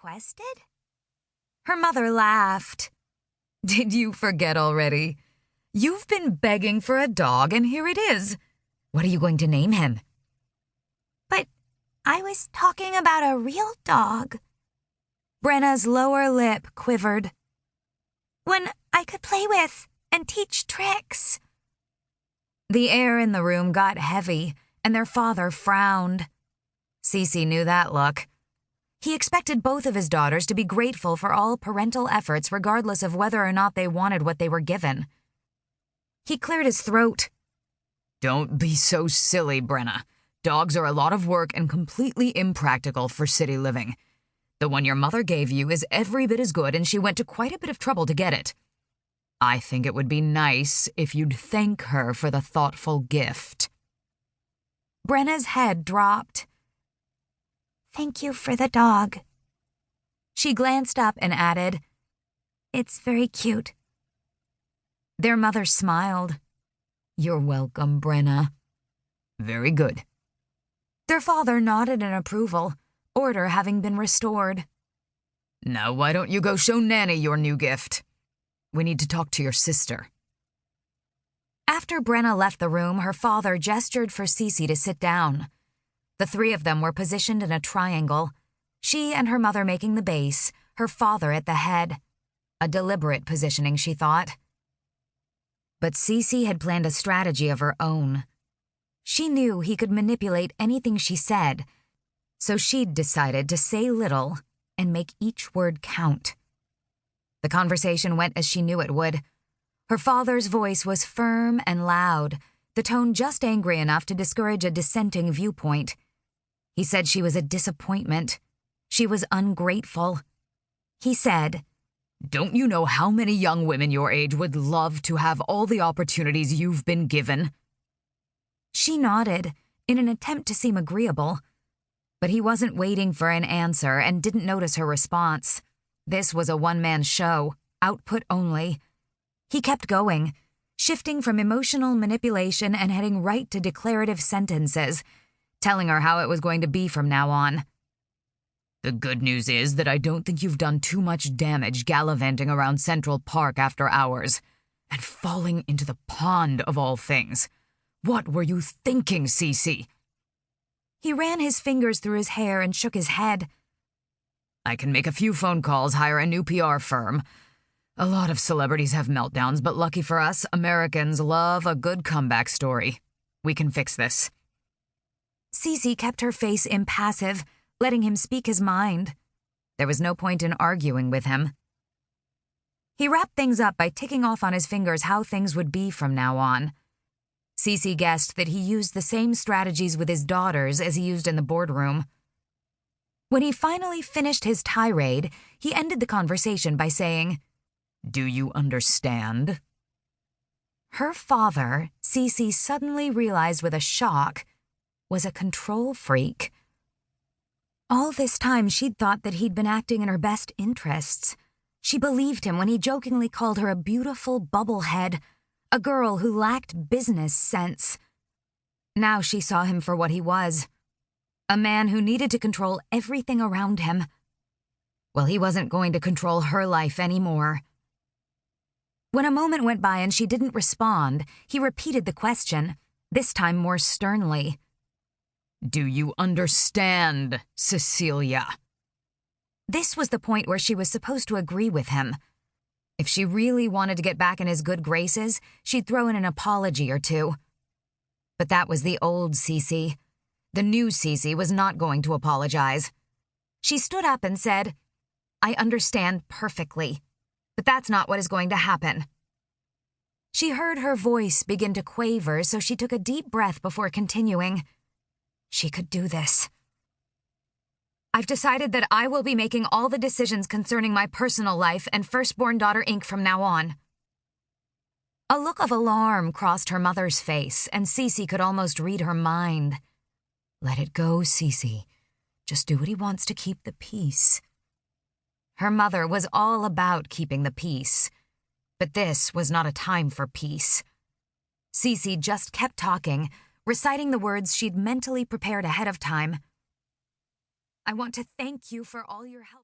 requested? Her mother laughed. Did you forget already? You've been begging for a dog, and here it is. What are you going to name him? But I was talking about a real dog. Brenna's lower lip quivered. One I could play with and teach tricks. The air in the room got heavy, and their father frowned. Cece knew that look. He expected both of his daughters to be grateful for all parental efforts regardless of whether or not they wanted what they were given. He cleared his throat. Don't be so silly, Brenna. Dogs are a lot of work and completely impractical for city living. The one your mother gave you is every bit as good, and she went to quite a bit of trouble to get it. I think it would be nice if you'd thank her for the thoughtful gift. Brenna's head dropped. Thank you for the dog. She glanced up and added, It's very cute. Their mother smiled. You're welcome, Brenna. Very good. Their father nodded in approval, order having been restored. Now why don't you go show Nanny your new gift? We need to talk to your sister. After Brenna left the room, her father gestured for Cece to sit down. The three of them were positioned in a triangle, she and her mother making the base, her father at the head. A deliberate positioning, she thought. But Cece had planned a strategy of her own. She knew he could manipulate anything she said, so she'd decided to say little and make each word count. The conversation went as she knew it would. Her father's voice was firm and loud, the tone just angry enough to discourage a dissenting viewpoint. He said she was a disappointment. She was ungrateful. He said, Don't you know how many young women your age would love to have all the opportunities you've been given? She nodded, in an attempt to seem agreeable. But he wasn't waiting for an answer and didn't notice her response. This was a one-man show, output only. He kept going, shifting from emotional manipulation and heading right to declarative sentences, telling her how it was going to be from now on. The good news is that I don't think you've done too much damage gallivanting around Central Park after hours, and falling into the pond of all things. What were you thinking, Cece? He ran his fingers through his hair and shook his head. I can make a few phone calls, hire a new PR firm. A lot of celebrities have meltdowns, but lucky for us, Americans love a good comeback story. We can fix this. Cece kept her face impassive, letting him speak his mind. There was no point in arguing with him. He wrapped things up by ticking off on his fingers how things would be from now on. Cece guessed that he used the same strategies with his daughters as he used in the boardroom. When he finally finished his tirade, he ended the conversation by saying, Do you understand? Her father, Cece suddenly realized with a shock, was a control freak. All this time she'd thought that he'd been acting in her best interests. She believed him when he jokingly called her a beautiful bubblehead, a girl who lacked business sense. Now she saw him for what he was, a man who needed to control everything around him. Well, he wasn't going to control her life anymore. When a moment went by and she didn't respond, he repeated the question, this time more sternly. Do you understand, Cecilia? This was the point where she was supposed to agree with him. If she really wanted to get back in his good graces, she'd throw in an apology or two. But that was the old Cece. The new Cece was not going to apologize. She stood up and said, I understand perfectly, but that's not what is going to happen. She heard her voice begin to quaver, so she took a deep breath before continuing. She could do this. I've decided that I will be making all the decisions concerning my personal life and Firstborn Daughter Inc. from now on. A look of alarm crossed her mother's face, and Cece could almost read her mind. Let it go, Cece. Just do what he wants to keep the peace. Her mother was all about keeping the peace, but this was not a time for peace. Cece just kept talking, reciting the words she'd mentally prepared ahead of time. I want to thank you for all your help.